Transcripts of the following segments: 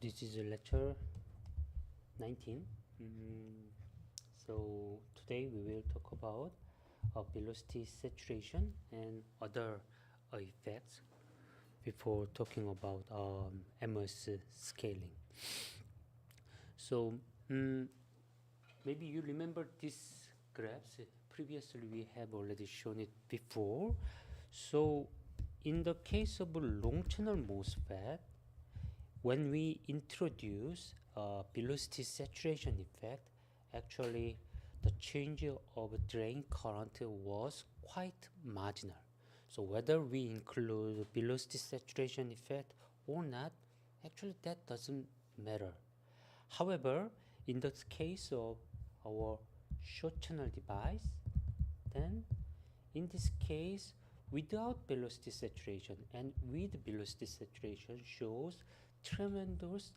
This is lecture 19. So today we will talk about velocity saturation and other effects before talking about MS scaling. So maybe you remember this graphs. Previously we have already shown it before. So in the case of a long channel MOSFET, when we introduce velocity saturation effect, actually the change of drain current was quite marginal. So whether we include velocity saturation effect or not, actually that doesn't matter. However, in the case of our short channel device, then in this case, without velocity saturation and with velocity saturation shows tremendous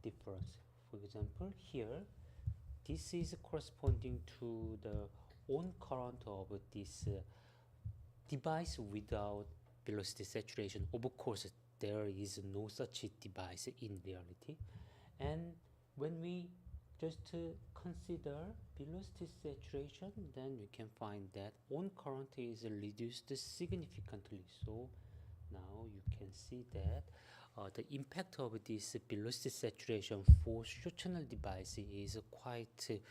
difference. For example, here this is corresponding to the on current of this device without velocity saturation. Of course, there is no such device in reality. And when we just consider velocity saturation, then you can find that on current is reduced significantly. So now you can see that the impact of this velocity saturation for short channel device is quite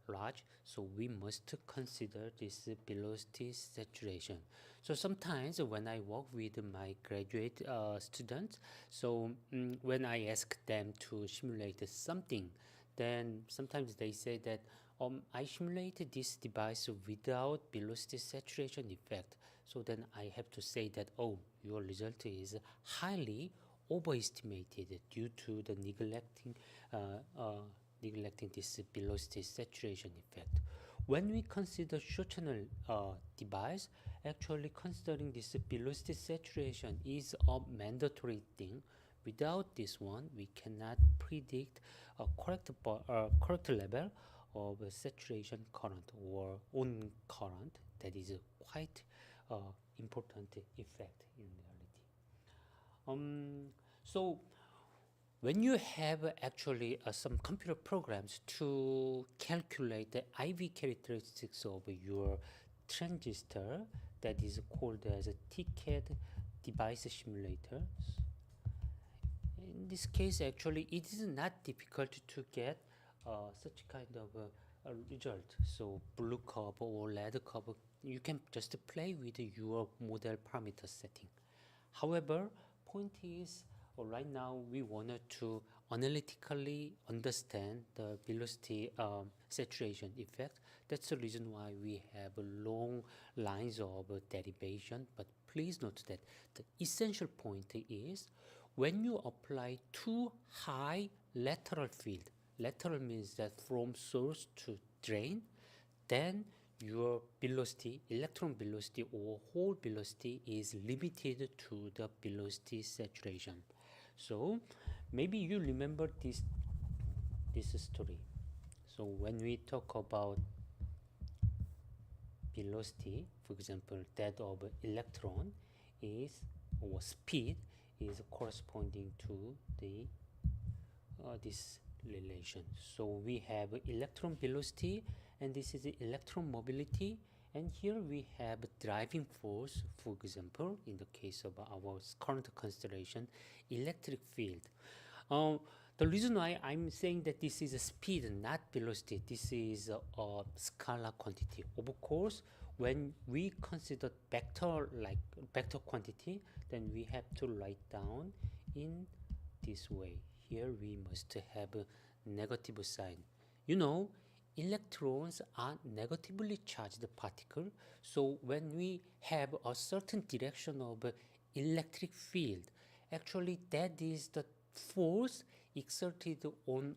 large, so we must consider this velocity saturation. So sometimes when I work with my graduate students, so when I ask them to simulate something, then sometimes they say that I simulated this device without velocity saturation effect. So then I have to say that, oh, your result is highly overestimated due to the neglecting this velocity saturation effect. When we consider short channel device, actually considering this velocity saturation is a mandatory thing. Without this one, we cannot predict a correct level of saturation current or on current. That is quite important effect in reality. So when you have actually some computer programs to calculate the IV characteristics of your transistor, that is called as a TCAD device simulator. In this case, actually, it is not difficult to get such kind of a result. So blue curve or red curve, you can just play with your model parameter setting. However, point is, right now we wanted to analytically understand the velocity saturation effect. That's the reason why we have long lines of derivation. But please note that the essential point is when you apply too high lateral field, lateral means that from source to drain, then your velocity, electron velocity or hole velocity is limited to the velocity saturation. So maybe you remember this story. So when we talk about velocity, for example, that of electron is, or speed is corresponding to the this relation. So we have electron velocity and this is electron mobility, and here we have driving force, for example, in the case of our current consideration, electric field. The reason why I'm saying that this is a speed, not velocity, this is a scalar quantity. Of course, when we consider vector quantity, then we have to write down in this way. Here we must have a negative sign. You know, electrons are negatively charged particle, so when we have a certain direction of electric field, actually that is the force exerted on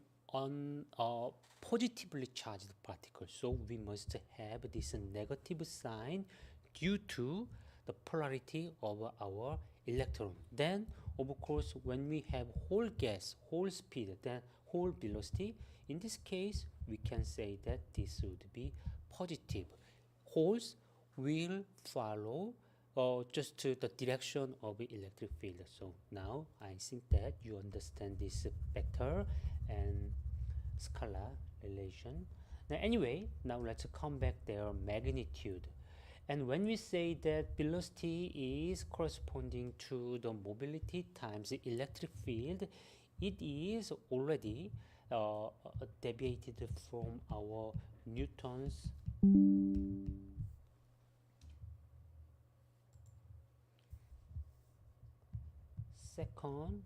a positively charged particle. So we must have this negative sign due to the polarity of our electron. Then of course when we have whole gas, whole speed, then whole velocity, in this case we can say that this would be positive. Holes will follow just to the direction of electric field. So now I think that you understand this vector and scalar relation. Now anyway, now let's come back their magnitude. And when we say that velocity is corresponding to the mobility times the electric field, it is already deviated from our Newton's second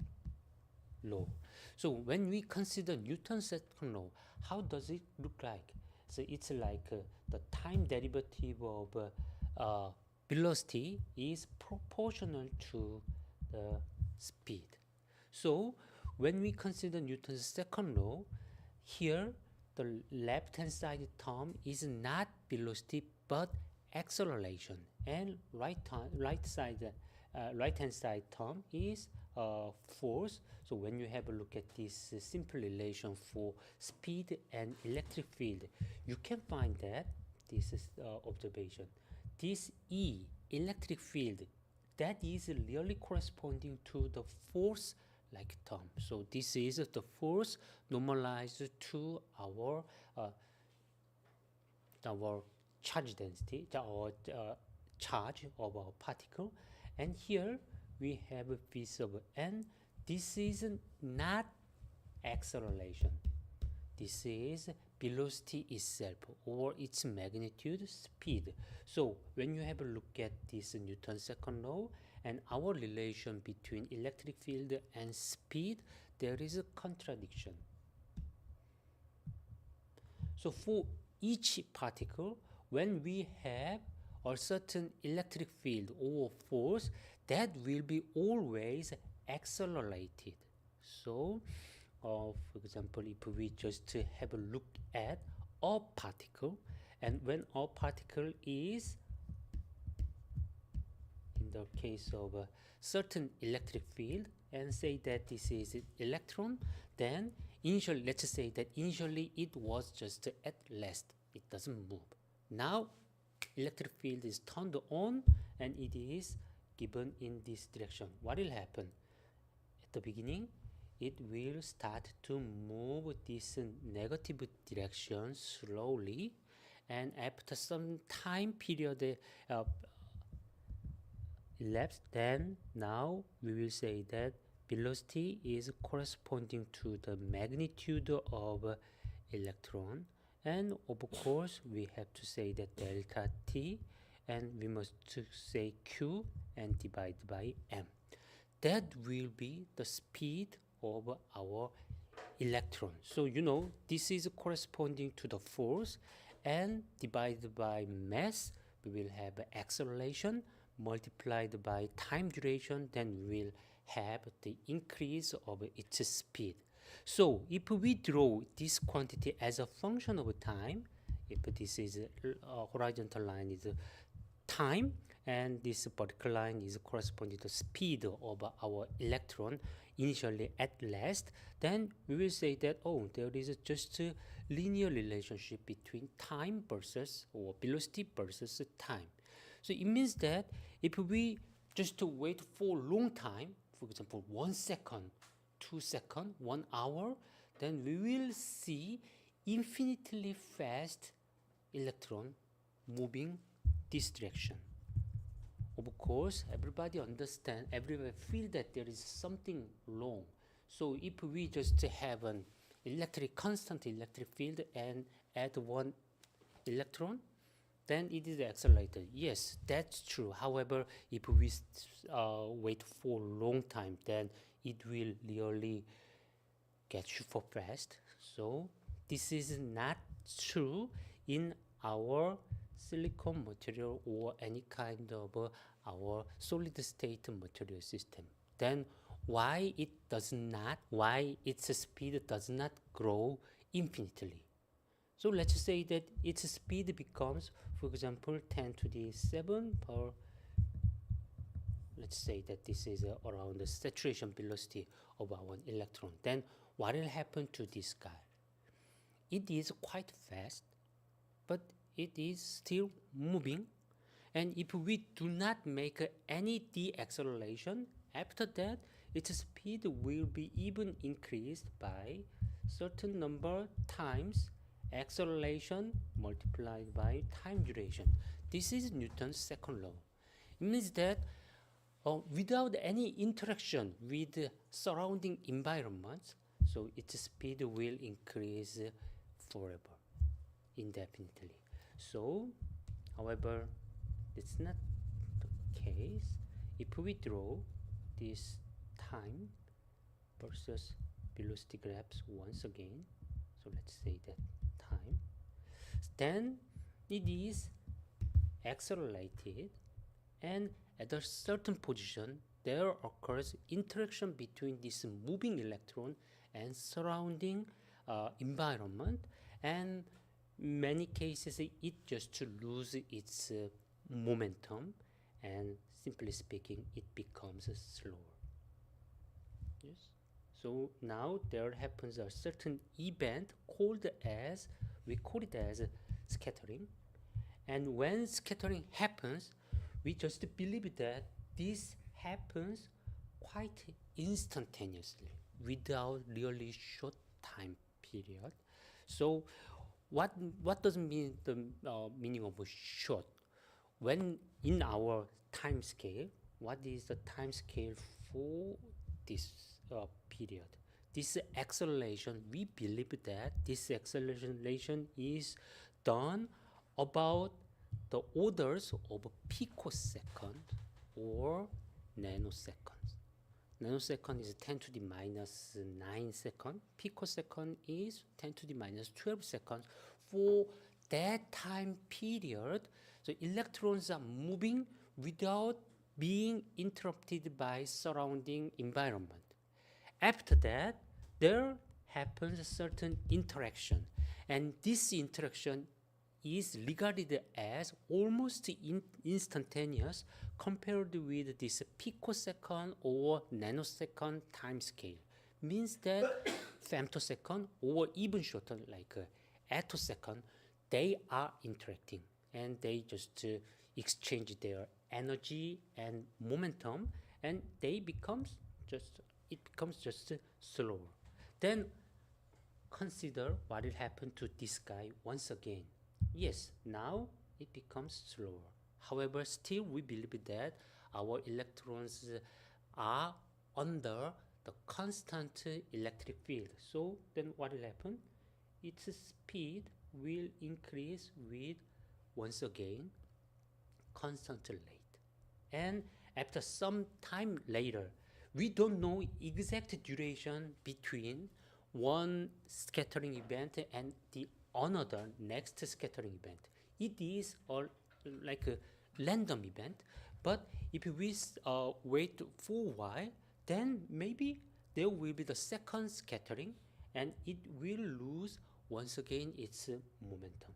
law. So when we consider Newton's second law, how does it look like? So it's like the time derivative of velocity is proportional to the speed. So when we consider Newton's second law, here the left hand side term is not velocity but acceleration, and right hand side term is force. So when you have a look at this simple relation for speed and electric field, you can find that this is observation. This E, electric field, that is really corresponding to the force like term. So this is the force normalized to our charge density or charge of our particle, and here we have a visible, and this is not acceleration. This is velocity itself or its magnitude, speed. So when you have a look at this Newton's second law and our relation between electric field and speed, there is a contradiction. So for each particle, when we have a certain electric field or force, that will be always accelerated. So for example, if we just have a look at a particle, and when a particle is in the case of a certain electric field, and say that this is an electron, then initially, let's say that initially it was just at rest, it doesn't move. Now electric field is turned on and it is given in this direction. What will happen? At the beginning, it will start to move this negative direction slowly, and after some time period elapsed, then now we will say that velocity is corresponding to the magnitude of electron, and of course we have to say that delta t, and we must say q and divide by m. That will be the speed of our electron. So you know, this is corresponding to the force, and divided by mass we will have acceleration, multiplied by time duration, then we will have the increase of its speed. So if we draw this quantity as a function of time, if this is horizontal line is time and this vertical line is corresponding to speed of our electron initially at rest, then we will say that, oh, there is just a linear relationship between time versus, or velocity versus time. So it means that if we just wait for a long time, for example 1 second, 2 seconds, 1 hour, then we will see infinitely fast electron moving this direction. Of course, everybody understand, everybody feel that there is something wrong. So if we just have an constant electric field and add 1 electron, then it is accelerated. Yes, that's true. However, if we wait for a long time, then it will really get super fast. So this is not true in our silicon material or any kind of our solid state material system. Then why its speed does not grow infinitely? So let's say that its speed becomes, for example, 10 to the 7 per, let's say that this is around the saturation velocity of our electron. Then what will happen to this guy? It is quite fast, but it is still moving, And if we do not make any deceleration, after that its speed will be even increased by certain number times acceleration multiplied by time duration. This is Newton's second law. It means that without any interaction with the surrounding environment, so its speed will increase forever, indefinitely. So, however, it's not the case. If we draw this time versus velocity graphs once again, so let's say that time, then it is accelerated, and at a certain position there occurs interaction between this moving electron and surrounding environment, and many cases it just lose its momentum, and simply speaking it becomes slower. Yes. So now there happens a certain event called as, we call it as scattering, and when scattering happens, we just believe that this happens quite instantaneously without really short time period. So what does mean the meaning of short? When in our time scale, what is the time scale for this period? This acceleration, we believe that this acceleration is done about the orders of picosecond or nanoseconds. Nanosecond is 10 to the minus 9 seconds. Picosecond is 10 to the minus 12 seconds. For that time period, so electrons are moving without being interrupted by surrounding environment. After that, there happens a certain interaction, and this interaction is regarded as almost instantaneous compared with this picosecond or nanosecond time scale. Means that femtosecond or even shorter like attosecond, they are interacting and they just exchange their energy and momentum, and it becomes just slower. Then consider what will happen to this guy once again. Yes, now it becomes slower. However, still we believe that our electrons are under the constant electric field. So then what will happen? Its speed will increase with, once again, constant rate. And after some time later, we don't know exact duration between one scattering event and the another next scattering event. It is like a random event, but if we wait for a while, then maybe there will be the second scattering and it will lose once again its momentum.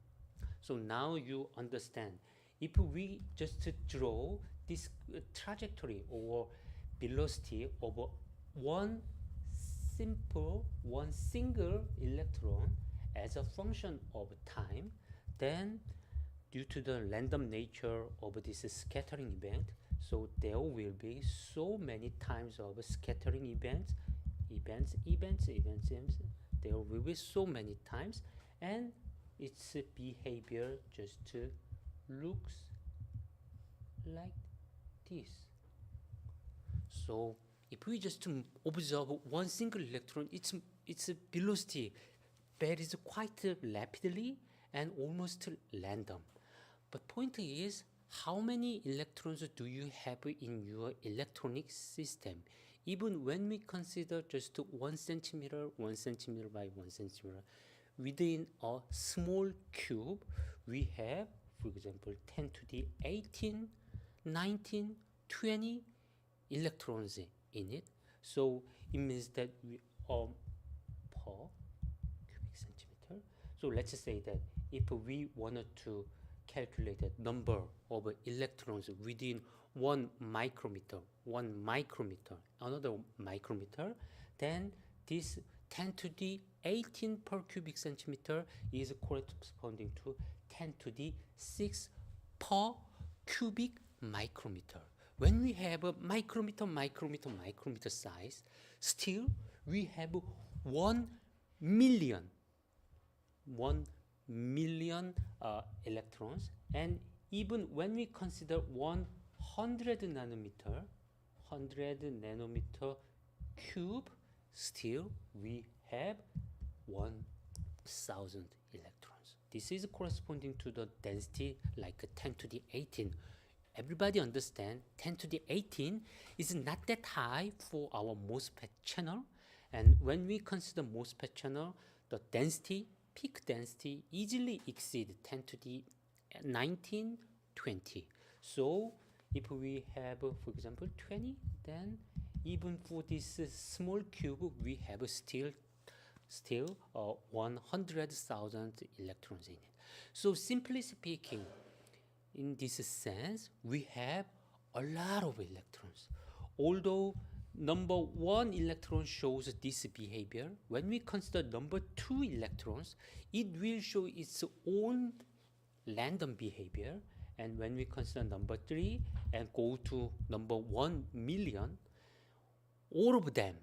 So now you understand, if we just draw this trajectory or velocity of one single electron as a function of time, then due to the random nature of this scattering event, so there will be so many times of scattering events, there will be so many times, and its behavior just looks like this. So if we just observe one single electron, its velocity varies quite rapidly and almost random. But point is, how many electrons do you have in your electronic system? Even when we consider just 1 centimeter by 1 centimeter, within a small cube, we have, for example, 10 to the 18, 19, 20 electrons in it. So it means that we per cubic centimeter. So let's say that if we wanted to calculate the number of electrons within 1 micrometer, another micrometer, then this 10 to the 18 per cubic centimeter is corresponding to 10 to the 6 per cubic micrometer. When we have a micrometer size, still we have 1 million 1 million electrons, and even when we consider 100 nanometer cube, still we have 1000 electrons. This is corresponding to the density like 10 to the 18. Everybody understand 10 to the 18 is not that high for our MOSFET channel, and when we consider MOSFET channel, the density, peak density easily exceed 10 to the 19, 20. So if we have, for example, 20, then even for this small cube, we have still 100,000 electrons in it. So simply speaking, in this sense, we have a lot of electrons. Although number 1 electron shows this behavior, when we consider number 2 electrons, it will show its own random behavior. And when we consider number 3 and go to number 1 million, all of them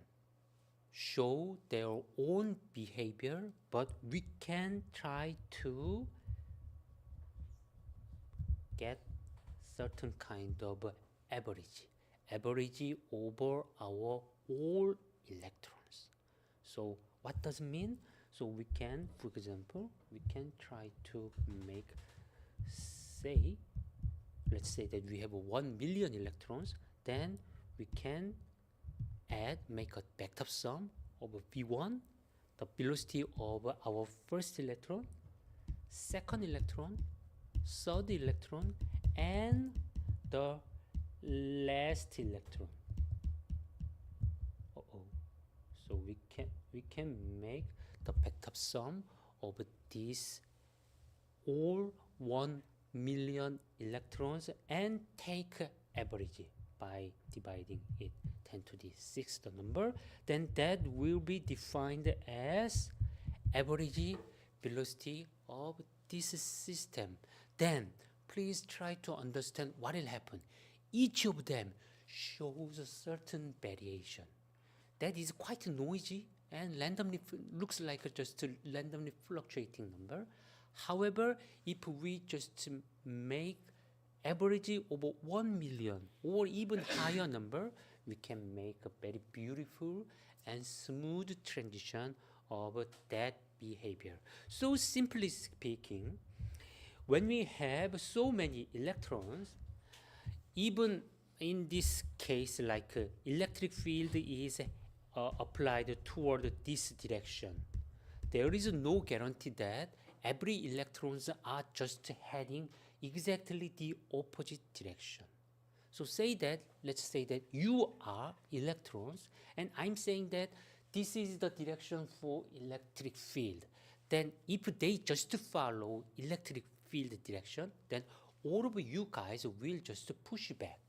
show their own behavior, but we can try to get certain kind of average over our all electrons. So what does it mean? So we can, for example, we can try to make, say, let's say that we have 1 million electrons, then we can make a vector sum of V1, the velocity of our first electron, second electron, third electron, and the last electron. So we can make the vector sum of these all 1 million electrons and take average by dividing it 10 to the 6th number. Then that will be defined as average velocity of this system. Then please try to understand what will happen. Each of them shows a certain variation that is quite noisy and randomly looks like just a randomly fluctuating number. However, if we just make average over 1 million or even higher number, we can make a very beautiful and smooth transition of that behavior. So simply speaking, when we have so many electrons, even in this case, like electric field is applied toward this direction, there is no guarantee that every electrons are just heading exactly the opposite direction. So say that, let's say that you are electrons, and I'm saying that this is the direction for electric field. Then if they just follow electric field direction, then all of you guys will just push back,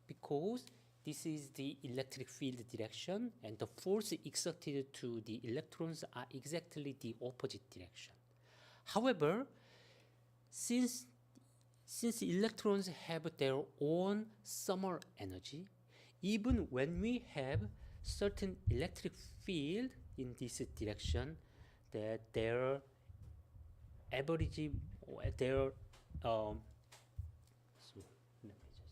because this is the electric field direction and the force exerted to the electrons are exactly the opposite direction. However, since electrons have their own thermal energy, even when we have certain electric field in this direction, that their average, their so let me just,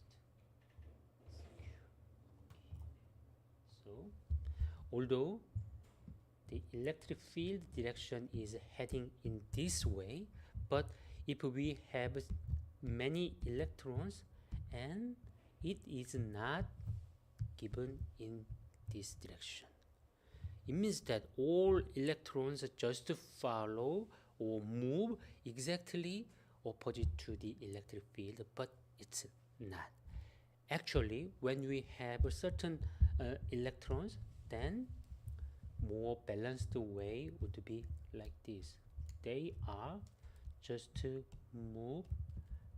so although the electric field direction is heading in this way, but if we have many electrons and it is not given in this direction, it means that all electrons just follow or move exactly opposite to the electric field, but it's not. Actually, when we have certain electrons, then more balanced way would be like this. They are just to move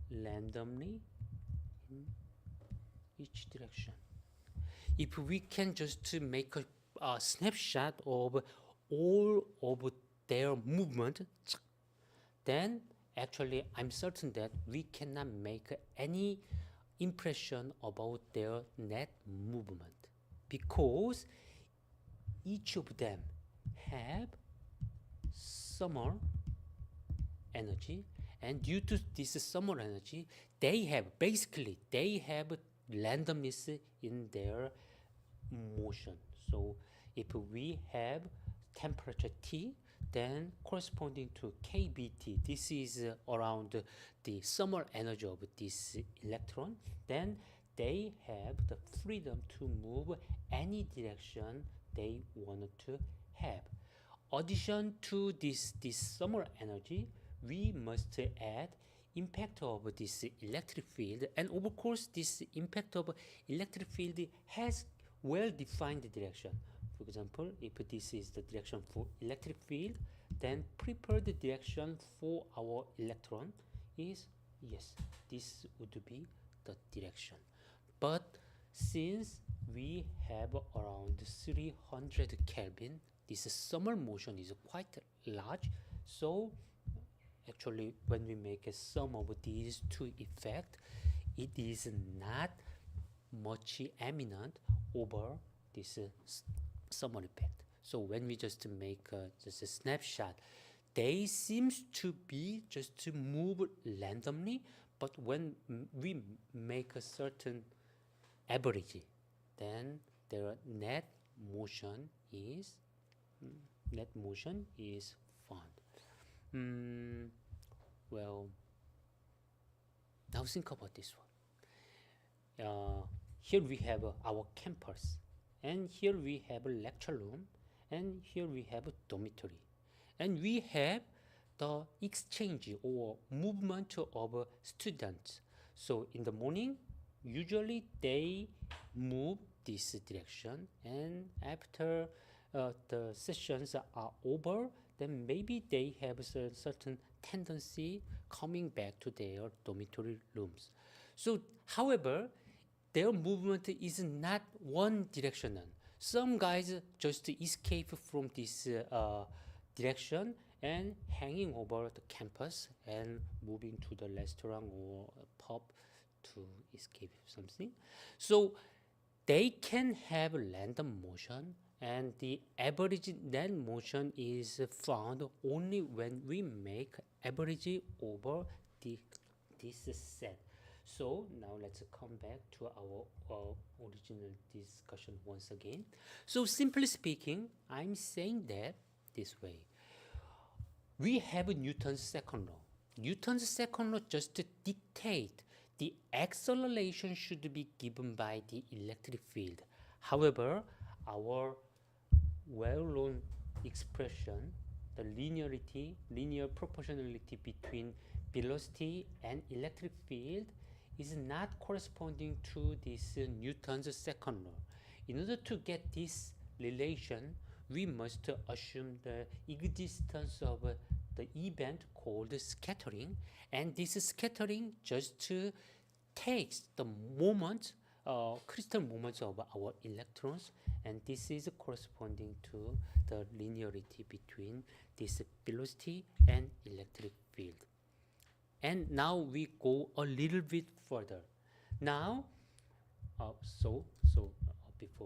randomly in each direction. If we can just make a snapshot of all of their movement, then actually I'm certain that we cannot make any impression about their net movement, because each of them have summer energy, and due to this summer energy, they have randomness in their motion. So if we have temperature T, then corresponding to kBT, this is around the summer energy of this electron, then they have the freedom to move any direction they wanted to have. Addition to this summer energy, we must add impact of this electric field, and of course this impact of electric field has well-defined direction. For example, if this is the direction for electric field, then prepared direction for our electron is, yes, this would be the direction. But since we have around 300 Kelvin, this summer motion is quite large, so actually when we make a sum of these two effects, it is not much eminent over this summer effect. So when we just make just a snapshot, they seems to be just to move randomly, but when we make a certain average, then their net motion is found. Well, now think about this one. Here we have our campus, and here we have a lecture room, and here we have a dormitory, and we have the exchange or movement of students. So in the morning, usually they move this direction, and after the sessions are over, then maybe they have a certain tendency coming back to their dormitory rooms. So, however, their movement is not one directional. Some guys just escape from this direction and hanging over the campus and moving to the restaurant or pub to escape something. So they can have random motion, and the average net motion is found only when we make average over this set. So now let's come back to our original discussion once again. So simply speaking, I'm saying that this way. We have Newton's second law. Newton's second law just dictate the acceleration should be given by the electric field. However, our well-known expression, the linear proportionality between velocity and electric field is not corresponding to this Newton's second law. In order to get this relation, we must assume the existence of the event called scattering, and this scattering just takes the moment, crystal moments of our electrons, and this is corresponding to the linearity between this velocity and electric field. And now we go a little bit further. Now, before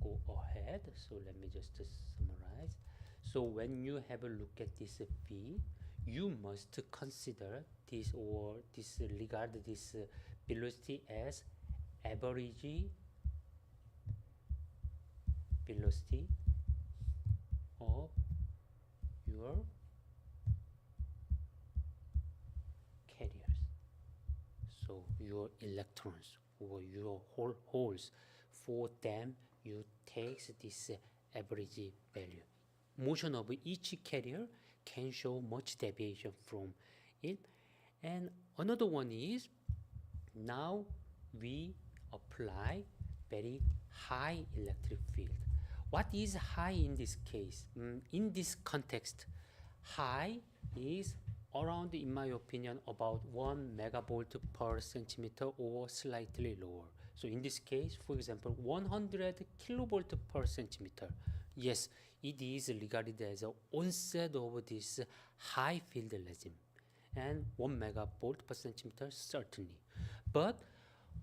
go ahead, so let me just summarize. So when you have a look at this V, you must consider this regard this velocity as average velocity of your carriers. So your electrons or your holes, for them you take this average value. Motion of each carrier can show much deviation from it. And another one is, now we apply very high electric field. What is high in this case? In this context, high is around, in my opinion, about 1 megavolt per centimeter or slightly lower. So in this case, for example, 100 kilovolt per centimeter. Yes, it is regarded as a onset of this high field regime, and 1 megavolt per centimeter certainly. But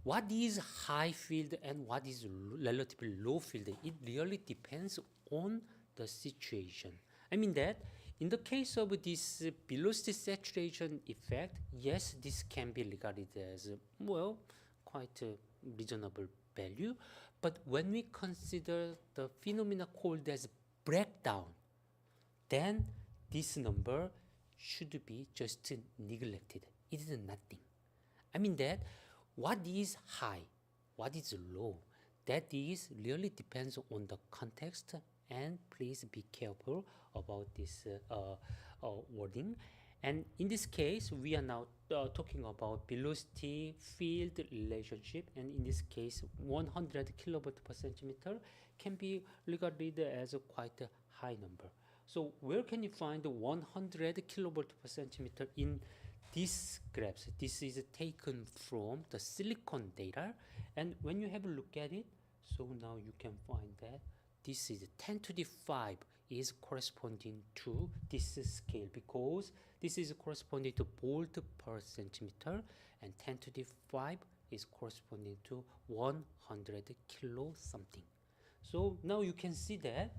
what is high field and what is relatively low field? It really depends on the situation. I mean that in the case of this velocity saturation effect, yes, this can be regarded as, well, quite a reasonable value. But when we consider the phenomena called as breakdown, then this number should be just neglected. It is nothing. I mean that what is high, what is low, that is really depends on the context, and please be careful about this wording. And in this case, we are now talking about velocity field relationship, and in this case 100 kilovolt per centimeter can be regarded as a quite a high number. So where can you find 100 kilovolt per centimeter in these graphs? This is taken from the silicon data, and when you have a look at it, so now you can find that this is 10 to the 5 is corresponding to this scale, because this is corresponding to volt per centimeter, and 10 to the 5 is corresponding to 100 kilo something. So now you can see that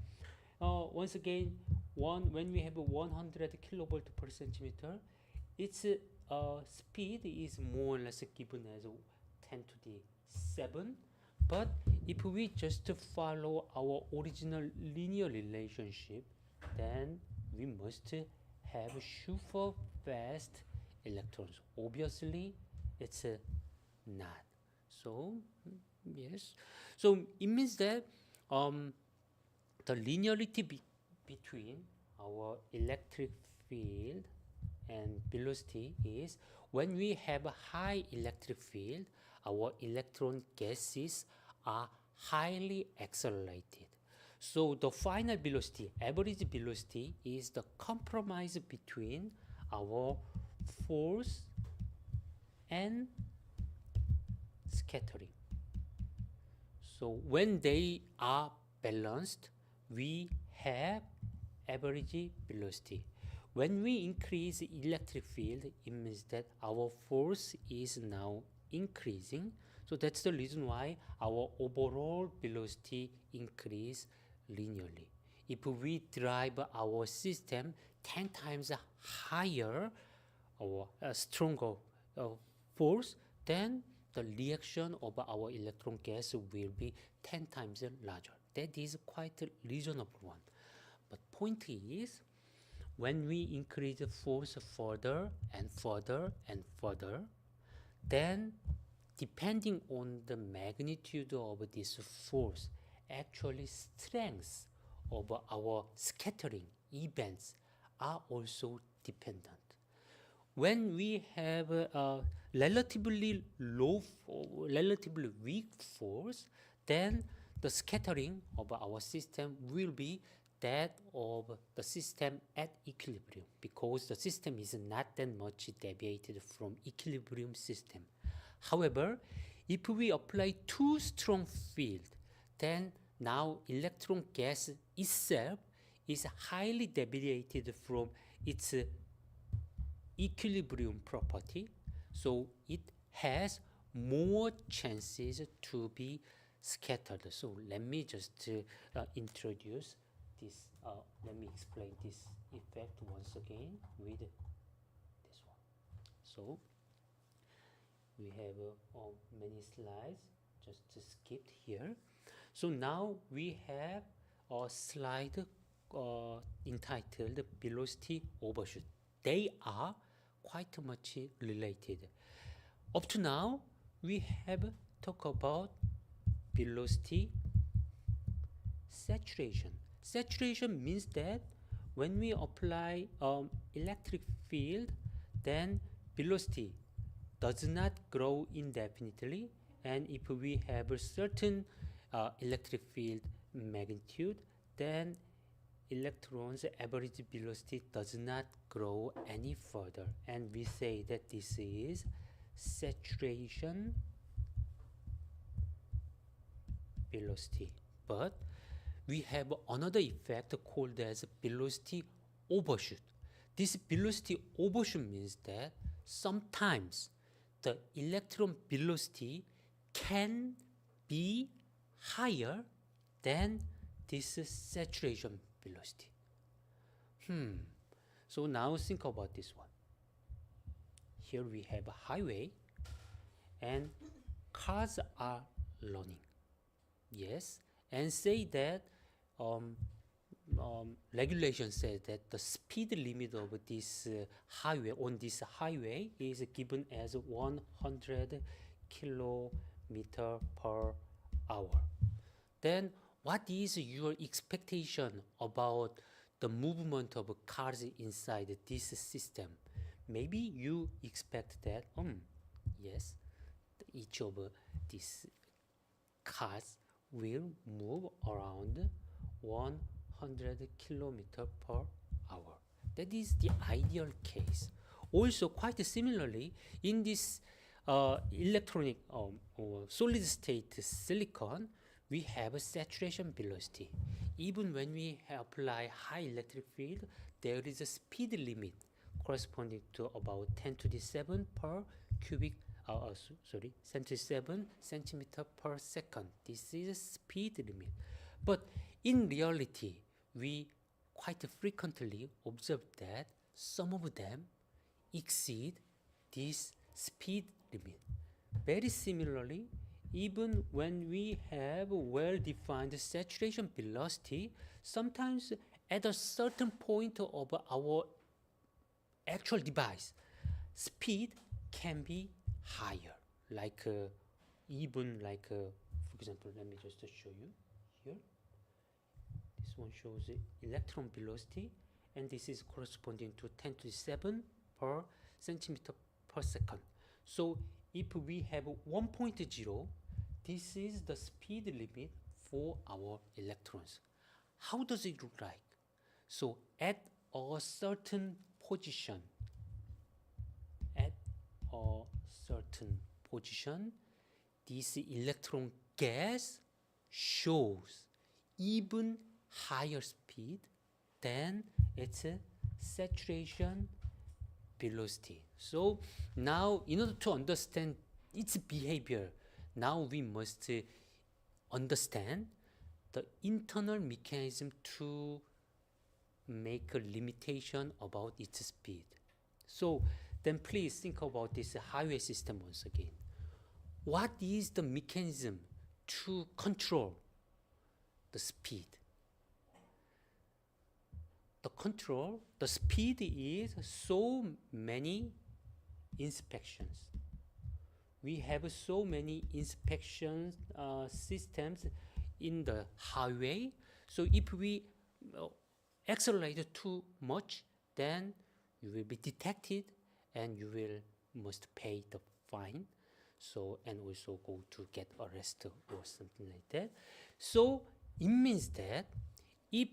once again, when we have 100 kilovolt per centimeter, its speed is more or less given as 10 to the 7. But if we just follow our original linear relationship, then we must have super fast electrons. Obviously, it's not. So, yes. So, it means that the linearity between our electric field and velocity is when we have a high electric field, our electron gases are highly accelerated. So the final velocity, average velocity, is the compromise between our force and scattering. So when they are balanced, we have average velocity. When we increase electric field, it means that our force is now increasing. So that's the reason why our overall velocity increase linearly. If we drive our system 10 times higher or stronger force, then the reaction of our electron gas will be 10 times larger. That is quite a reasonable one. But point is, when we increase the force further and further and further, then depending on the magnitude of this force, actually strength of our scattering events are also dependent. When we have a relatively low, relatively weak force, then the scattering of our system will be that of the system at equilibrium, because the system is not that much deviated from equilibrium system. However, if we apply too strong field, then now electron gas itself is highly deviated from its equilibrium property, so it has more chances to be scattered. So let me just introduce this, let me explain this effect once again with this one. So we have many slides, just skipped here. So now we have a slide entitled velocity overshoot. They are quite much related. Up to now, we have talked about velocity saturation. Saturation means that when we apply electric field, then velocity does not grow indefinitely, and if we have a certain electric field magnitude, then electrons average velocity does not grow any further, and we say that this is saturation velocity. But we have another effect called as velocity overshoot. This velocity overshoot means that sometimes the electron velocity can be higher than this saturation velocity. So now think about this one. Here we have a highway and cars are running. Yes, and say that regulation says that the speed limit of this highway on this highway is given as 100 kilometer per hour. Then what is your expectation about the movement of cars inside this system? Maybe you expect that yes, each of these cars will move around 100 kilometer per hour. That is the ideal case. Also, quite similarly, in this electronic or solid state silicon, we have a saturation velocity. Even when we apply high electric field, there is a speed limit corresponding to about 10 to the 7 per cubic 77 centimeter per second. This is a speed limit. But in reality, we quite frequently observe that some of them exceed this speed limit. Very similarly, even when we have well-defined saturation velocity, sometimes at a certain point of our actual device, speed can be higher, like even like for example, let me just show you here. This one shows electron velocity, and this is corresponding to 10 to the 7 per centimeter per second. So if we have 1.0, this is the speed limit for our electrons. How does it look like? So at a certain position, this electron gas shows even higher speed than its saturation velocity. So now, in order to understand its behavior, now we must understand the internal mechanism to make a limitation about its speed. So then please think about this highway system once again. What is the mechanism to control the speed? The speed is so many inspections. We have so many inspection systems in the highway. So if we accelerate too much, then you will be detected and you must pay the fine. So, and also go to get arrested or something like that. So it means that if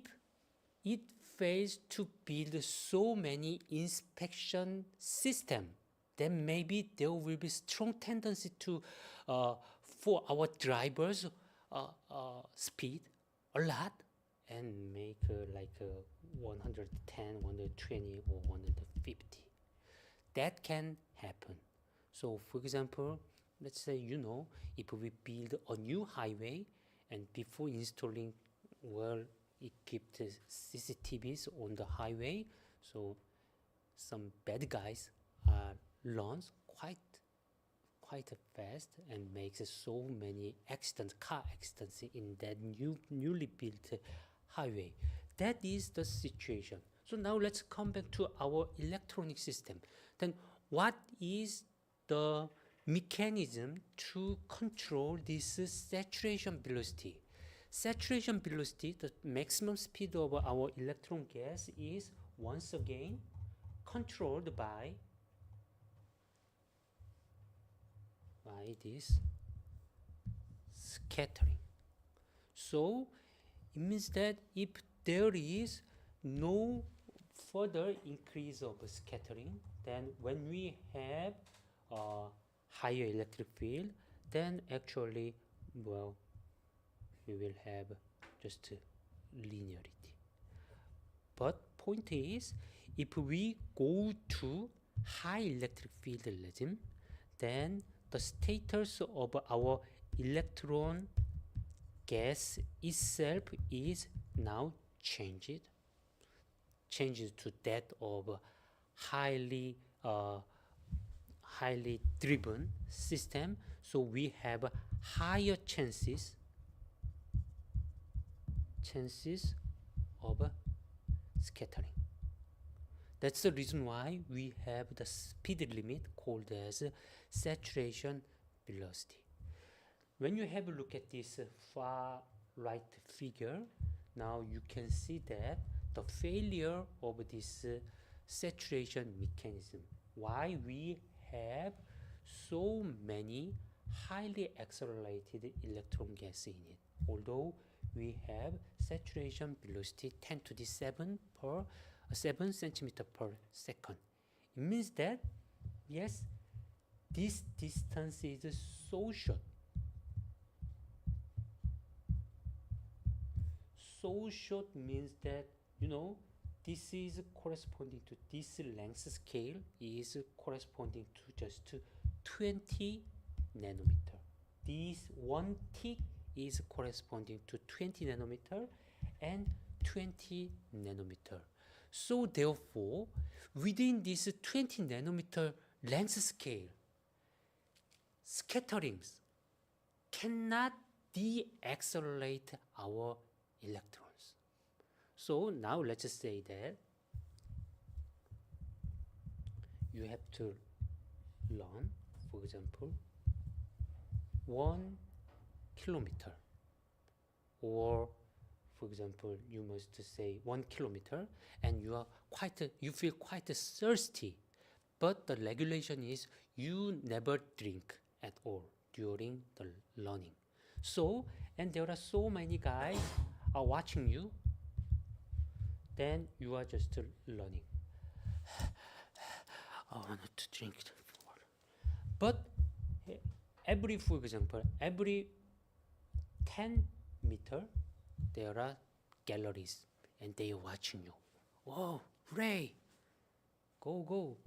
it fails to build so many inspection system, then maybe there will be strong tendency to for our drivers speed a lot and make like 110, 120 or 150. That can happen. So for example, let's say, if we build a new highway and before installing well-equipped CCTVs on the highway, so some bad guys runs quite fast and makes so many car accidents in that newly built highway. That is the situation. So now let's come back to our electronic system. Then what is the mechanism to control this saturation velocity? Saturation velocity, the maximum speed of our electron gas, is once again controlled by this scattering. So it means that if there is no further increase of scattering, then when we have a higher electric field, then actually, we will have just linearity. But point is, if we go to high electric field regime, then the status of our electron gas itself is now changes to that of highly driven system. So we have higher chances of scattering. That's the reason why we have the speed limit called as saturation velocity. When you have a look at this far right figure, now you can see that the failure of this saturation mechanism, why we have so many highly accelerated electron gas in it, although we have saturation velocity 10 to the 7 centimeter per second. It means that, yes, this distance is so short. So short means that, this is corresponding to this length scale is corresponding to just 20 nanometer. This one tick is corresponding to 20 nanometer and 20 nanometer. So therefore, within this 20 nanometer length scale, scatterings cannot de-accelerate our electrons. So now let's just say that you have to learn, for example, 1 kilometer, or for example, you must say 1 kilometer, and you feel quite thirsty, but the regulation is you never drink at all during the learning. So, and there are so many guys are watching you, then you are just learning. I want to drink water. But for example, every 10 meter, there are galleries and they are watching you. Oh, Ray, go.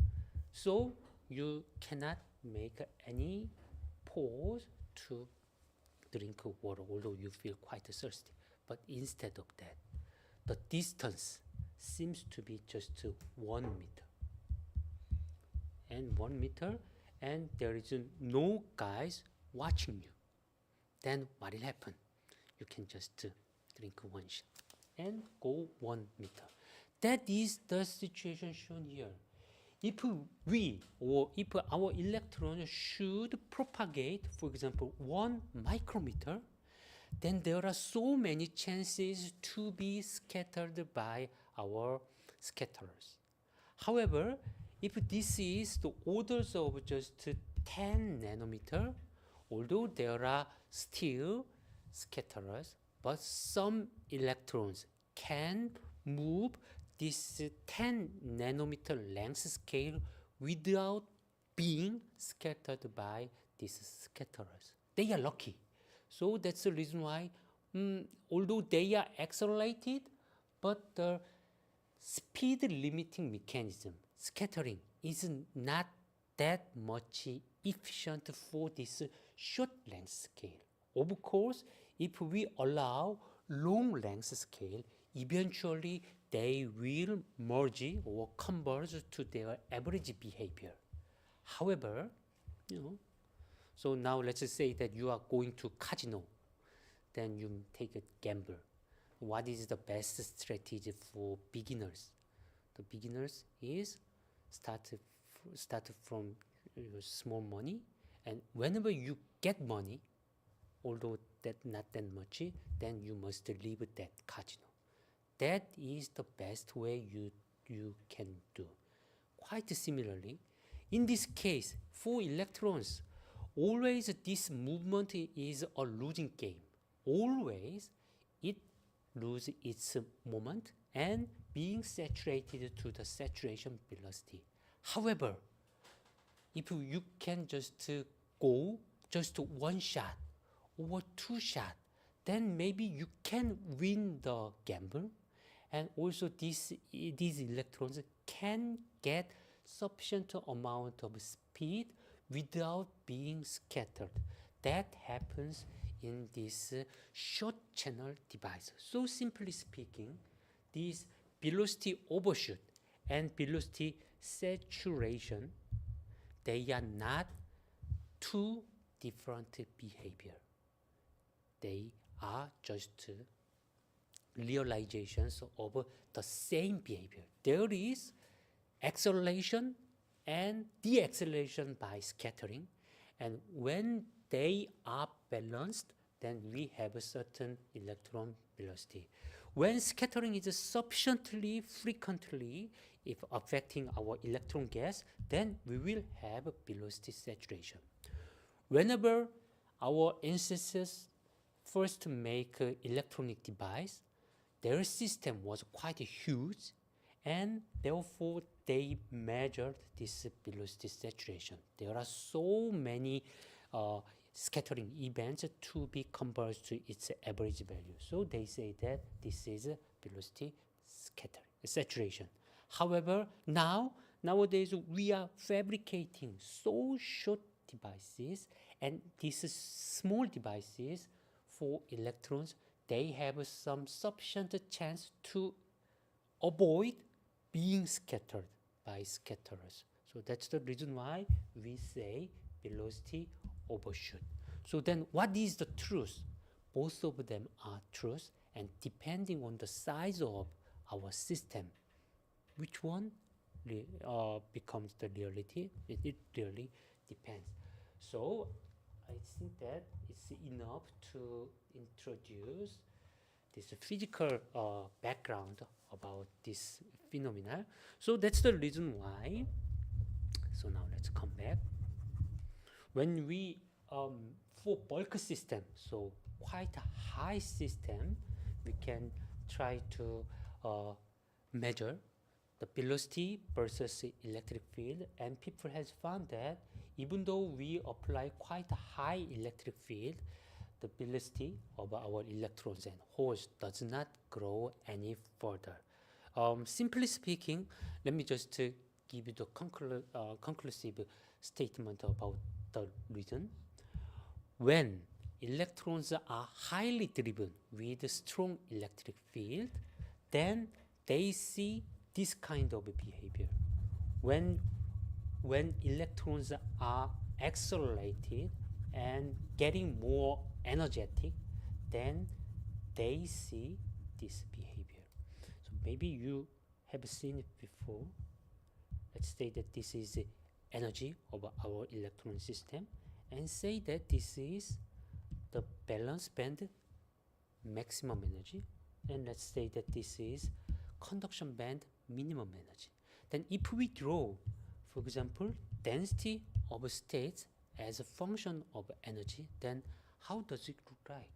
So you cannot make any pause to drink water, although you feel quite thirsty. But instead of that, the distance seems to be just 1 meter. And 1 meter, and there is no guys watching you. Then what will happen? You can just drink one shot and go 1 meter. That is the situation shown here. If our electron should propagate, for example, 1 micrometer, then there are so many chances to be scattered by our scatterers. However, if this is the orders of just 10 nanometer, although there are still scatterers, but some electrons can move this 10 nanometer length scale without being scattered by these scatterers. They are lucky. So that's the reason why, although they are accelerated, but the speed limiting mechanism, scattering, is not that much efficient for this short length scale. Of course, if we allow long length scale, eventually they will merge or converge to their average behavior. However, so now let's just say that you are going to casino, then you take a gamble. What is the best strategy for beginners? The beginners is start from small money, and whenever you get money, although that not that much, then you must leave that casino. That is the best way you can do. Quite similarly, in this case, for electrons, always this movement is a losing game. Always it loses its moment and being saturated to the saturation velocity. However, if you can just go just one shot or two shots, then maybe you can win the gamble, and also these electrons can get sufficient amount of speed without being scattered. That happens in this short channel device. So simply speaking, this velocity overshoot and velocity saturation, they are not two different behavior. They are just realizations of the same behavior. There is acceleration and deacceleration by scattering, and when they are balanced, then we have a certain electron velocity. When scattering is sufficiently frequently if affecting our electron gas, then we will have a velocity saturation. Whenever our ancestors first make an electronic device, their system was quite huge, and therefore they measured this velocity saturation. There are so many scattering events to be converged to its average value. So they say that this is a velocity saturation. However, nowadays we are fabricating so short devices, and these small devices for electrons, they have some sufficient chance to avoid being scattered by scatterers. So that's the reason why we say velocity overshoot. So then what is the truth? Both of them are truth, and depending on the size of our system, which one becomes the reality? It really depends. So I think that it's enough to introduce this physical background about this phenomena. So that's the reason why. So now let's come back. When we for bulk system, so quite a high system, we can try to measure the velocity versus electric field, and people has found that even though we apply quite a high electric field, the velocity of our electrons and holes does not grow any further. Simply speaking, let me just give you the conclusive statement about the reason. When electrons are highly driven with a strong electric field, then they see this kind of behavior. When electrons are accelerated and getting more energetic, then they see this behavior. So maybe you have seen it before. Let's say that this is the energy of our electron system, and say that this is the valence band maximum energy, and let's say that this is conduction band minimum energy. Then if we draw, for example, density of states as a function of energy, then how does it look like?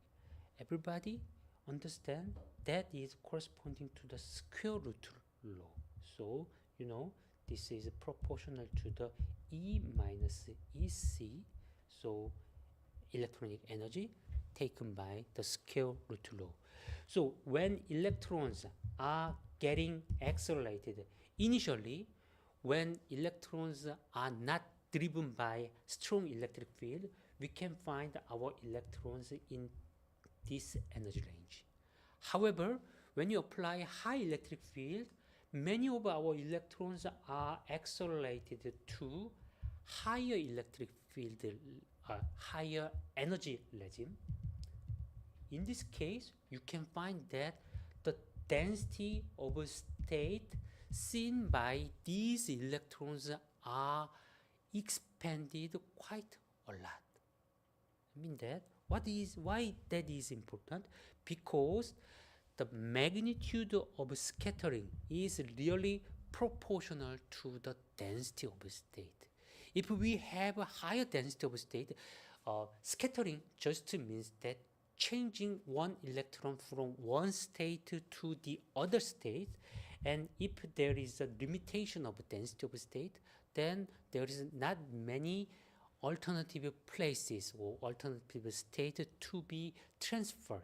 Everybody understand that is corresponding to the square root law. So you know this is proportional to the E minus EC, so electronic energy taken by the square root law. So when electrons are getting accelerated initially, when electrons are not driven by strong electric field, we can find our electrons in this energy range. However, when you apply high electric field, many of our electrons are accelerated to higher electric field, higher energy regime. In this case, you can find that the density of a state seen by these electrons are expanded quite a lot. I mean that why that is important? Because the magnitude of scattering is really proportional to the density of a state. If we have a higher density of a state, scattering just means that changing one electron from one state to the other state, and if there is a limitation of density of a state, then there is not many alternative places or alternative state to be transferred.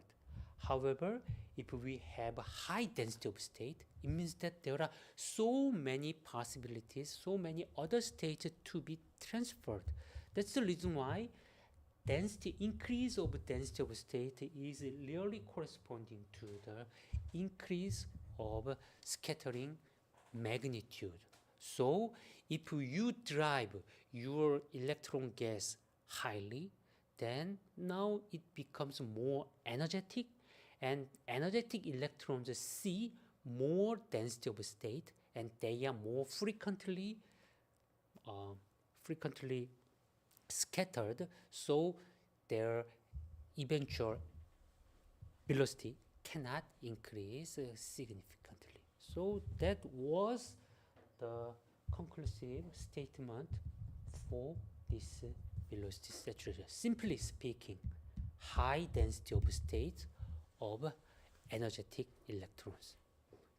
However, if we have a high density of state, it means that there are so many possibilities, so many other states to be transferred. That's the reason why increase of density of state is really corresponding to the increase of scattering magnitude. So if you drive your electron gas highly, then now it becomes more energetic, and energetic electrons see more density of state, and they are more frequently scattered, so their eventual velocity cannot increase significantly. So that was the conclusive statement for this velocity saturation. Simply speaking, high density of states of energetic electrons.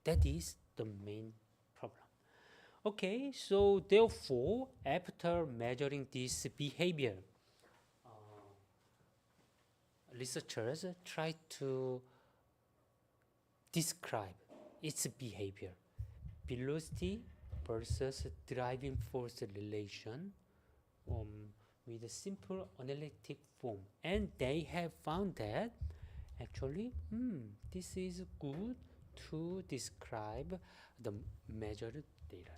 That is the main problem. Okay, so therefore, after measuring this behavior, researchers try to describe its behavior. Velocity versus driving force relation with a simple analytic form. And they have found that actually this is good to describe the measured data.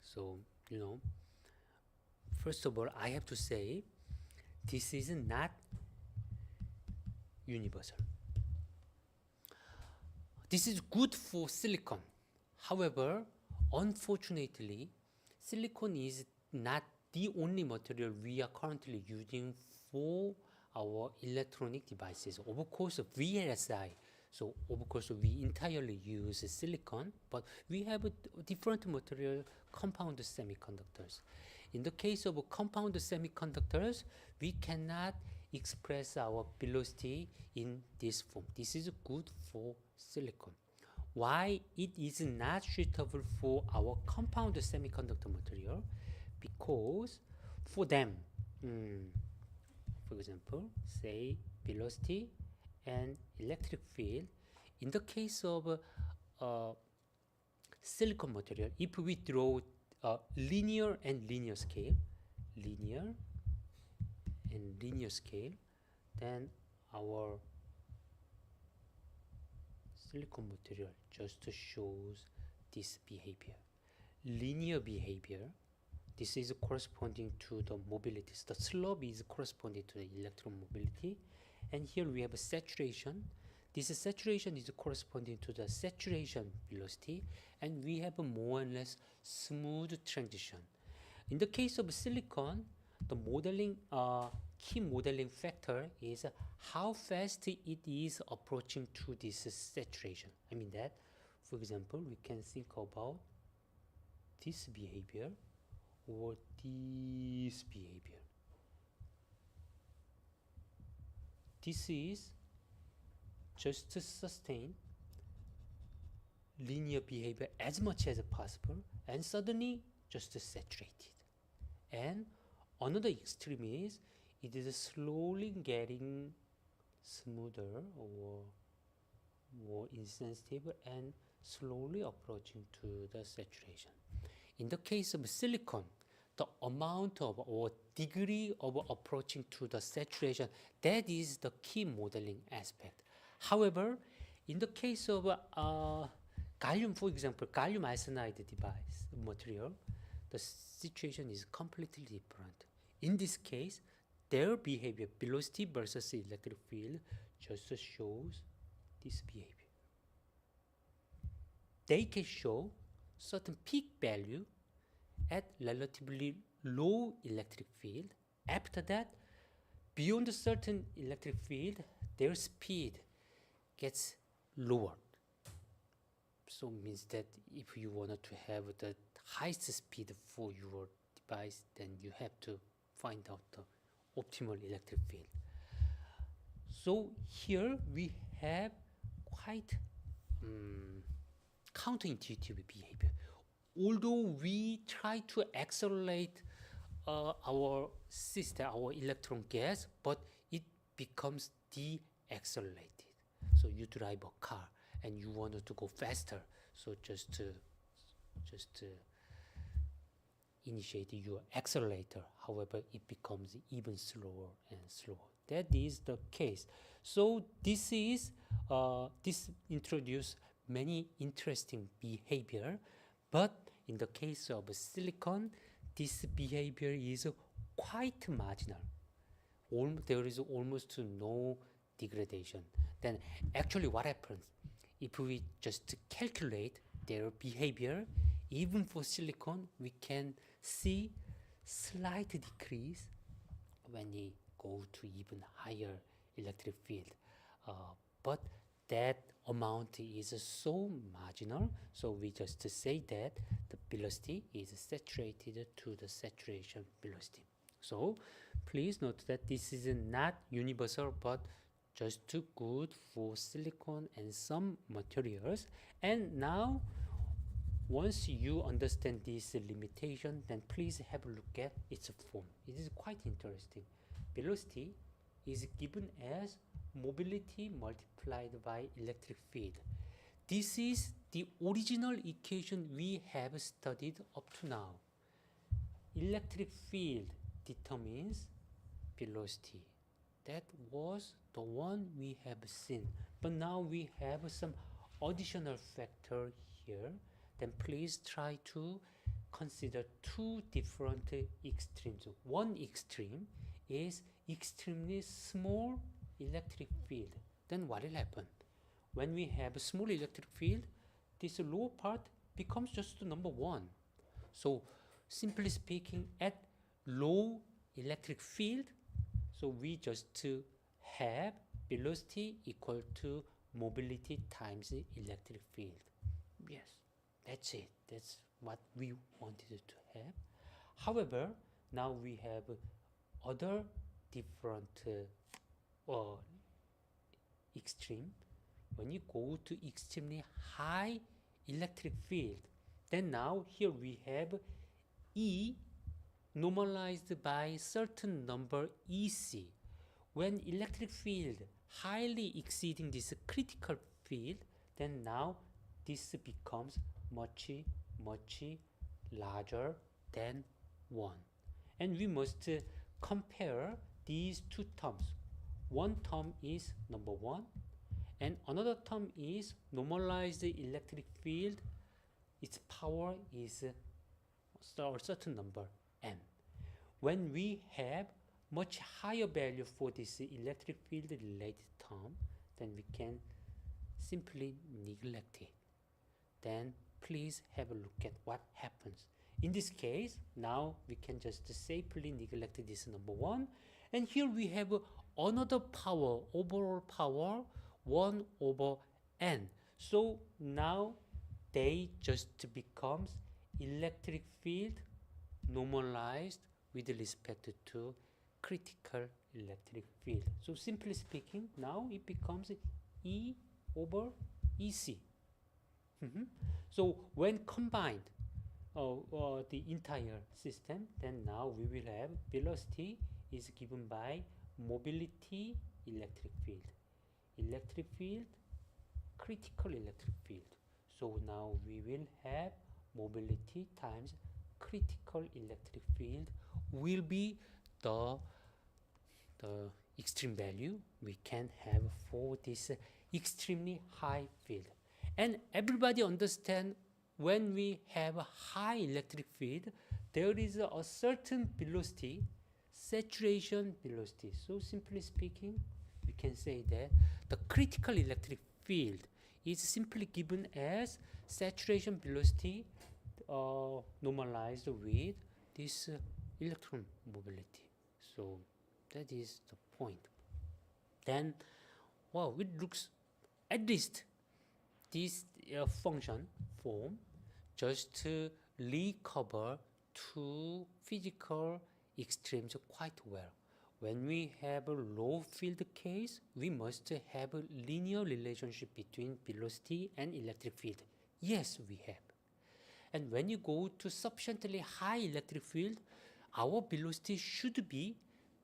So, first of all, I have to say this is not universal. This is good for silicon. However, unfortunately, silicon is not the only material we are currently using for our electronic devices. Of course, VLSI. So, of course, we entirely use silicon, but we have a different material, compound semiconductors. In the case of compound semiconductors, we cannot express our velocity in this form. This is good for silicon. Why it is not suitable for our compound semiconductor material? Because for them, for example, say velocity and electric field, in the case of silicon material, if we draw linear and linear scale, then our silicon material just shows this behavior. Linear behavior, this is corresponding to the mobilities. The slope is corresponding to the electron mobility. And here we have a saturation. This saturation is corresponding to the saturation velocity, and we have a more or less smooth transition. In the case of silicon, the modeling key modeling factor is how fast it is approaching to this saturation. I mean that, for example, we can think about this behavior or this behavior. This is just to sustain linear behavior as much as possible, and suddenly just saturated. And another extreme is it is slowly getting smoother or more insensitive and slowly approaching to the saturation. In the case of silicon, the amount of or degree of approaching to the saturation, that is the key modeling aspect. However, in the case of gallium, for example, gallium arsenide device material, the situation is completely different. In this case, their behavior, velocity versus electric field, just shows this behavior. They can show certain peak value at relatively low electric field. After that, beyond a certain electric field, their speed gets lowered. So it means that if you wanted to have the highest speed for your device, then you have to find out the optimal electric field. So here we have quite counterintuitive behavior. Although we try to accelerate our system, our electron gas, but it becomes de-accelerated. So you drive a car and you wanted to go faster, so just initiate your accelerator. However, it becomes even slower and slower. That is the case. So this introduce many interesting behavior, but in the case of silicon, this behavior is quite marginal. There is almost no degradation. Then actually what happens if we just calculate their behavior, even for silicon, we can see slight decrease when we go to even higher electric field. But that amount is so marginal, so we just say that the velocity is saturated to the saturation velocity. So please note that this is not universal, but just too good for silicon and some materials. And now once you understand this limitation, then please have a look at its form. It is quite interesting. Velocity is given as mobility multiplied by electric field. This is the original equation we have studied up to now. Electric field determines velocity. That was the one we have seen. But now we have some additional factor here. Then please try to consider two different extremes. One extreme is extremely small electric field. Then what will happen? When we have a small electric field, this lower part becomes just number one. So simply speaking, at low electric field, so we just have velocity equal to mobility times electric field. Yes, that's it. That's what we wanted to have. However, now we have other different extreme. When you go to extremely high electric field, then now here we have E normalized by certain number EC. When electric field highly exceeding this critical field, then now this becomes much larger than 1. And we must compare these two terms. One term is number 1 and another term is normalized electric field. Its power is a certain number n. When we have much higher value for this electric field related term, then we can simply neglect it. Then please have a look at what happens. In this case, now we can just safely neglect this number 1. And here we have another power, overall power, 1 over n. So now they just becomes electric field normalized with respect to critical electric field. So simply speaking, now it becomes E over EC. So when combined the entire system, then now we will have velocity is given by mobility electric field, critical electric field. So now we will have mobility times critical electric field will be the extreme value we can have for this extremely high field. And everybody understand when we have a high electric field, there is a certain velocity, saturation velocity. So simply speaking, we can say that the critical electric field is simply given as saturation velocity normalized with this electron mobility. So that is the point. Then, wow, it looks at least this function form just recover two physical extremes quite well. When we have a low field case, we must have a linear relationship between velocity and electric field. Yes, we have. And when you go to sufficiently high electric field, our velocity should be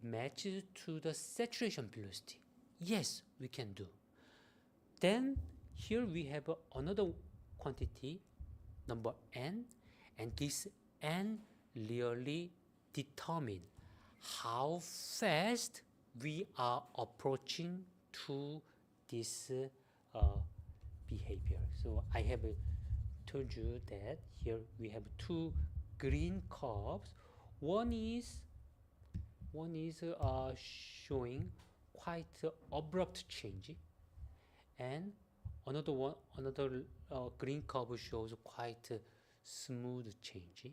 matched to the saturation velocity. Yes, we can do. Then here we have another quantity, number n, and this n really determine how fast we are approaching to this behavior. So I have told you that here we have two green curves. One is showing quite abrupt change, and another green curve shows quite smooth change.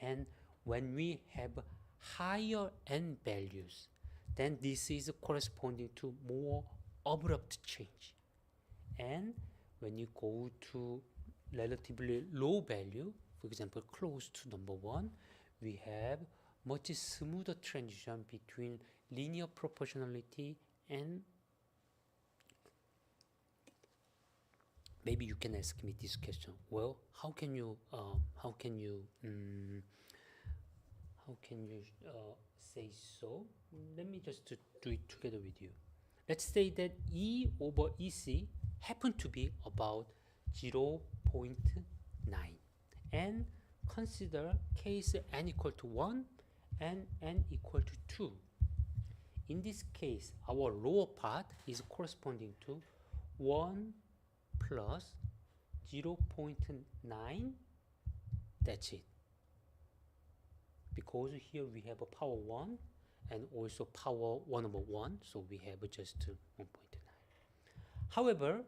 And when we have higher n values, then this is corresponding to more abrupt change. And when you go to relatively low value, for example close to number 1, we have much smoother transition between linear proportionality and maybe you can ask me this question. Well, how can you say so? Let me just do it together with you. Let's say that E over EC happen to be about 0.9, and consider case n equal to 1 and n equal to 2. In this case, our lower part is corresponding to 1 plus 0.9. That's it. Because here we have a power 1 and also power 1 over 1, so we have just 1.9. However,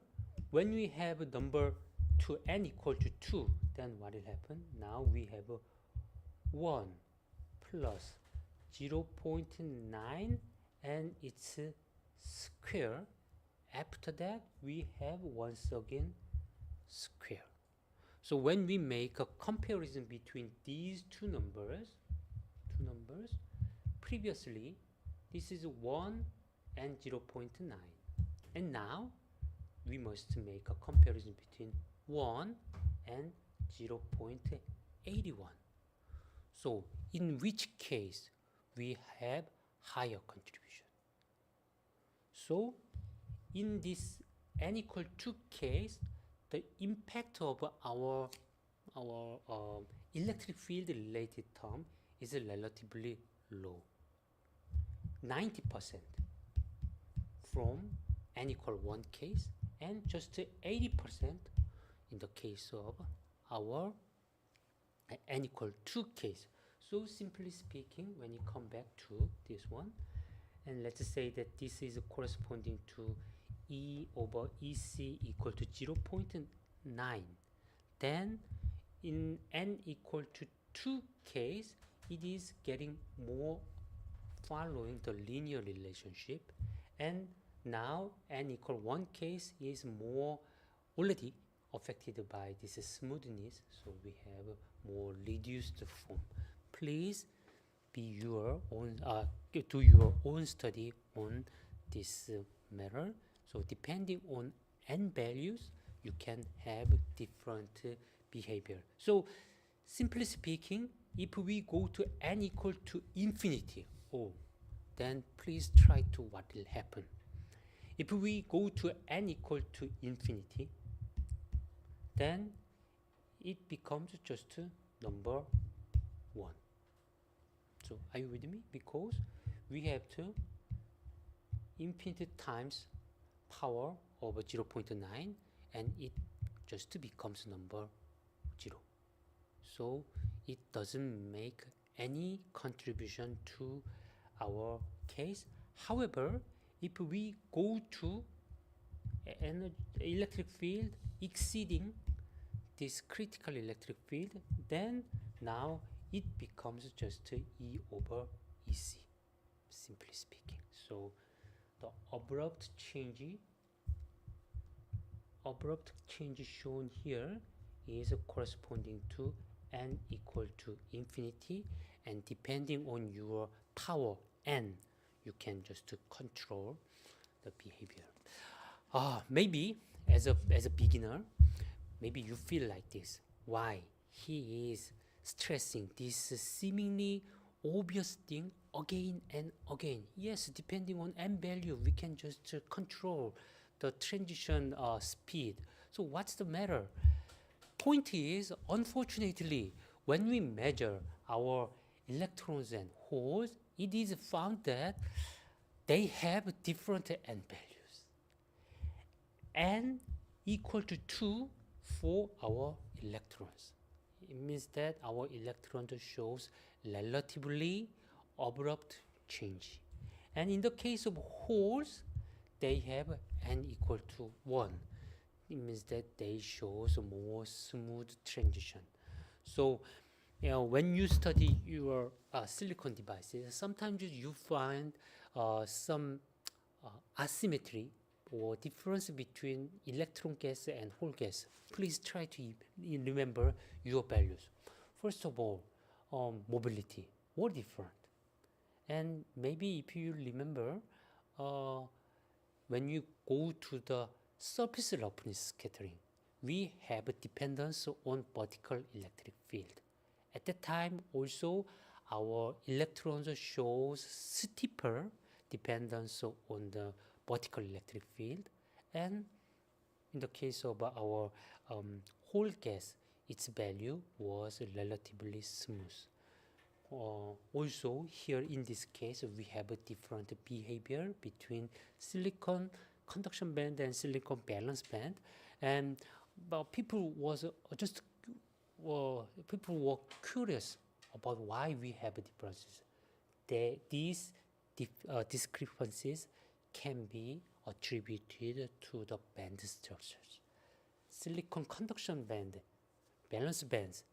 when we have a number to n equal to 2, then what will happen? Now we have a 1 plus 0.9 and its square. After that, we have once again square. So when we make a comparison between these two numbers, previously this is 1 and 0.9, and now we must make a comparison between 1 and 0.81. So in which case we have higher contribution. So in this n equal 2 case, the impact of our electric field related term is relatively low, 90% from n equal 1 case, and just 80% in the case of our n equal 2 case. So simply speaking, when you come back to this one, and let's say that this is corresponding to E over EC equal to 0.9, then in n equal to 2 case, it is getting more following the linear relationship, and now n equal 1 case is more already affected by this smoothness, so we have a more reduced form. Please be your own do your own study on this matter. So depending on n values, you can have different behavior. So simply speaking, if we go to n equal to infinity, then please try to what will happen. If we go to n equal to infinity, then it becomes just number 1. So are you with me? Because we have to infinity times power over 0.9, and it just becomes number 0. So it doesn't make any contribution to our case. However, if we go to an electric field exceeding this critical electric field, then now it becomes just E over EC, simply speaking. So the abrupt change shown here is corresponding to n equal to infinity, and depending on your power n, you can just control the behavior. Maybe as a beginner, maybe you feel like this. Why he is stressing this seemingly obvious thing again and again. Yes, depending on m value, we can just control the transition speed. So what's the matter? Point is, unfortunately, when we measure our electrons and holes, it is found that they have different n values. N equal to 2 for our electrons. It means that our electron shows relatively abrupt change. And in the case of holes, they have n equal to 1. It means that they shows a more smooth transition. So, when you study your silicon devices, sometimes you find some asymmetry or difference between electron gas and hole gas. Please try to remember your values. First of all, mobility, what different? And maybe if you remember, when you go to the surface roughness scattering, we have a dependence on vertical electric field. At that time also, our electrons shows steeper dependence on the vertical electric field, and in the case of our whole gas, its value was relatively smooth. Also here in this case, we have a different behavior between silicon conduction band and silicon valence band, and people were curious about why we have differences. These discrepancies can be attributed to the band structures. Silicon conduction band, valence bands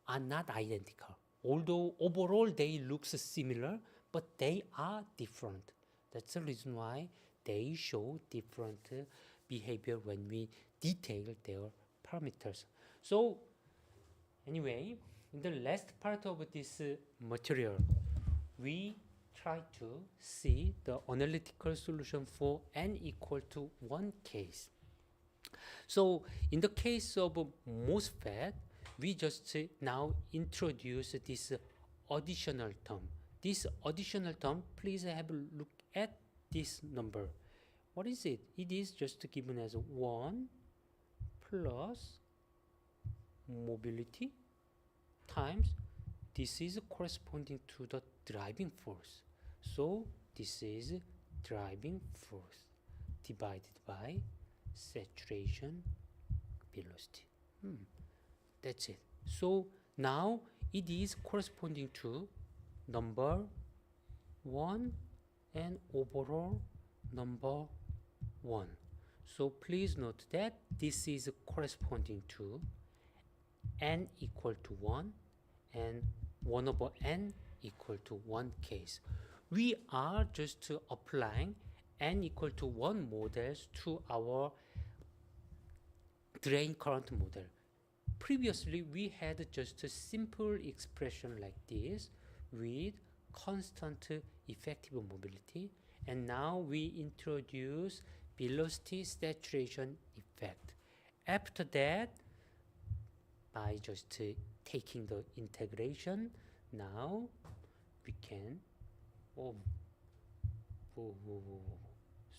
are not identical. Although overall they look similar, but they are different. That's the reason why they show different behavior when we detail their parameters. So anyway, in the last part of this material, we try to see the analytical solution for n equal to 1 case. So in the case of MOSFET, we just now introduce this additional term. This additional term, please have a look at this number. What is it? It is just given as 1 plus mobility times, this is corresponding to the driving force. So this is driving force divided by saturation velocity. That's it. So now it is corresponding to number 1 and overall number 1. So please note that this is corresponding to n equal to 1 and 1 over n equal to 1 case. We are just applying n equal to 1 models to our drain current model. Previously, we had just a simple expression like this with constant effective mobility, and now we introduce velocity saturation effect. After that, by just taking the integration, now we can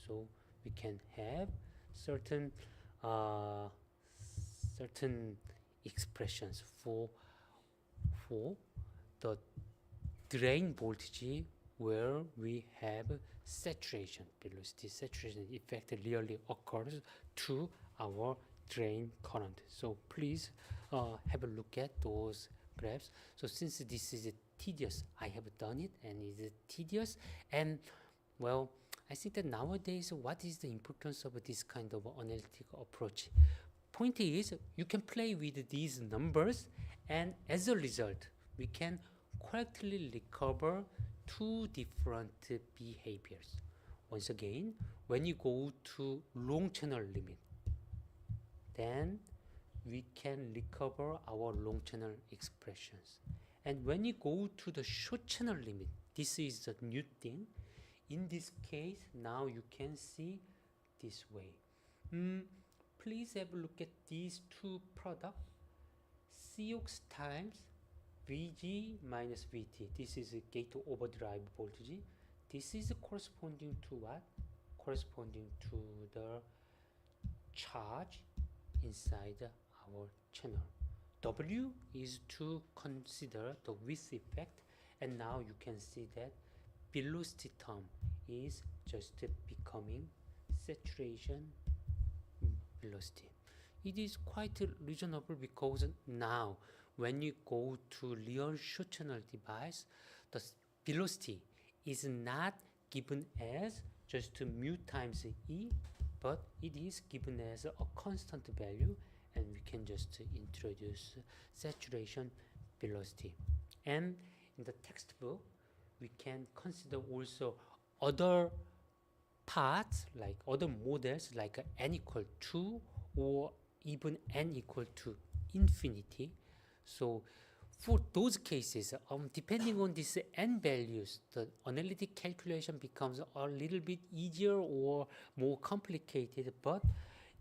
so we can have certain expressions for the drain voltage where we have saturation velocity. Saturation effect really occurs to our drain current. So please have a look at those graphs. So since this is tedious, I have done it and it is tedious, and well, I think that nowadays, what is the importance of this kind of analytical approach? Point is, you can play with these numbers, and as a result, we can correctly recover two different behaviors. Once again, when you go to long channel limit, then we can recover our long channel expressions. And when you go to the short channel limit, this is the new thing. In this case, now you can see this way. Please have a look at these two products. COX times Vg minus Vt. This is a gate overdrive voltage. This is corresponding to what? Corresponding to the charge inside our channel. W is to consider the width effect, and now you can see that velocity term is just becoming saturation velocity. It is quite reasonable because now when you go to real short channel device, the velocity is not given as just mu times E, but it is given as a constant value, and we can just introduce saturation velocity. And in the textbook, we can consider also other parts, like other models, like n equal 2 or even n equal to infinity. So for those cases, depending on these n values, the analytic calculation becomes a little bit easier or more complicated. But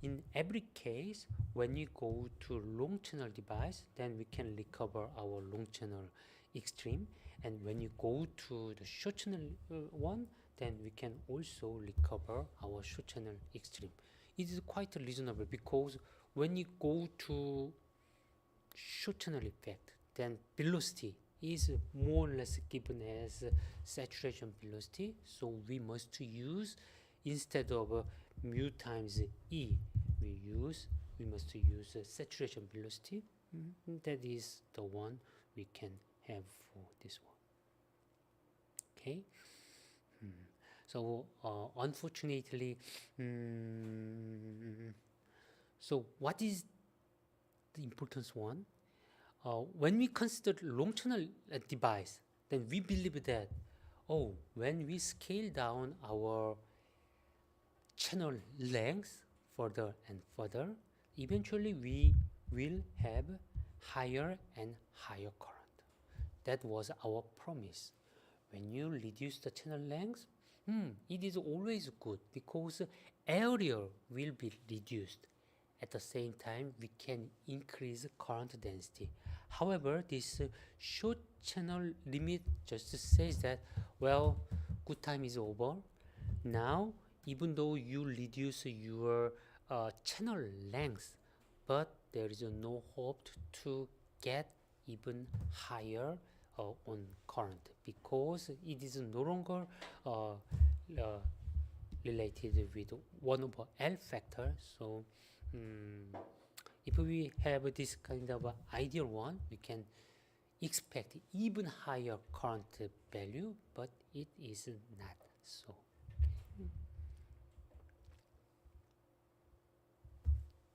in every case, when you go to long channel device, then we can recover our long channel extreme. And when you go to the short channel one, then we can also recover our short channel extreme. It is quite reasonable because when you go to short channel effect, then velocity is more or less given as saturation velocity. So we must use, instead of mu times E, we must use saturation velocity. That is the one we can have for this one. Okay. So unfortunately, so what is the importance one? When we consider long channel device, then we believe that, when we scale down our channel length further and further, eventually we will have higher and higher current. That was our promise. When you reduce the channel length, it is always good because area will be reduced. At the same time, we can increase current density. However, this short channel limit just says that, well, good time is over. Now, even though you reduce your channel length, but there is no hope to get even higher on current, because it is no longer related with 1 over L factor. So if we have this kind of ideal one, we can expect even higher current value, but it is not so.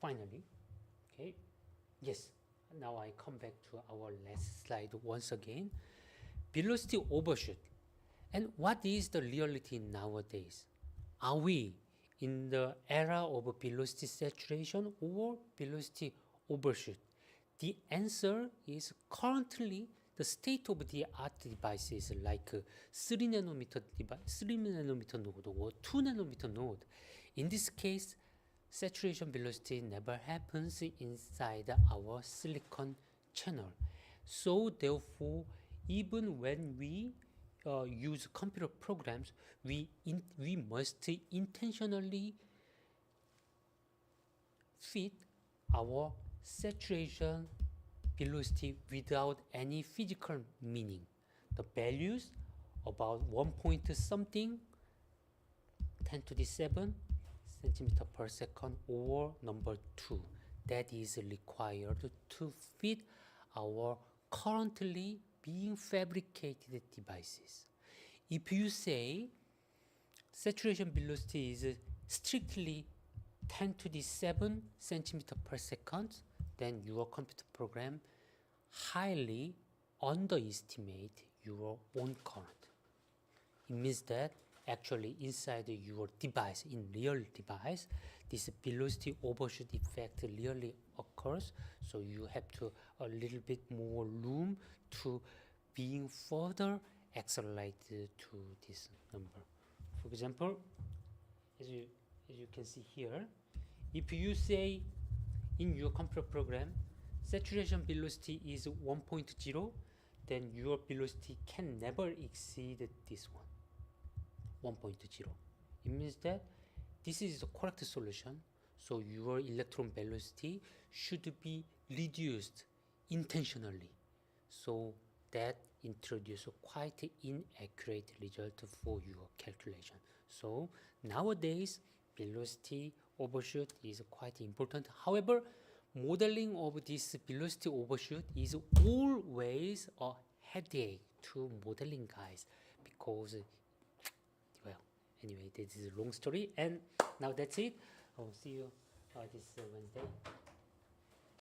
Finally, okay, yes, now I come back to our last slide once again. Velocity overshoot. And what is the reality nowadays? Are we in the era of velocity saturation or velocity overshoot? The answer is currently the state-of-the-art devices like 3 nanometer device, 3 nanometer node or 2 nanometer node. In this case, saturation velocity never happens inside our silicon channel. So therefore, even when we use computer programs, we must intentionally fit our saturation velocity without any physical meaning. The values about 1 point something, 10 to the 7 centimeter per second, or number 2, that is required to fit our currently being fabricated devices. If you say saturation velocity is strictly 10 to the 7 centimeter per second, then your computer program highly underestimate your own current. It means that actually inside your device, in real device, this velocity overshoot effect really occurs. So you have to a little bit more room to being further accelerated to this number. For example, as you can see here, if you say in your computer program saturation velocity is 1.0, then your velocity can never exceed this one, 1.0. It means that this is the correct solution. So your electron velocity should be reduced intentionally. So that introduces a quite inaccurate result for your calculation. So nowadays velocity overshoot is quite important. However, modeling of this velocity overshoot is always a headache to modeling guys, because well, anyway, this is a long story, and now that's it. I will see you this Wednesday.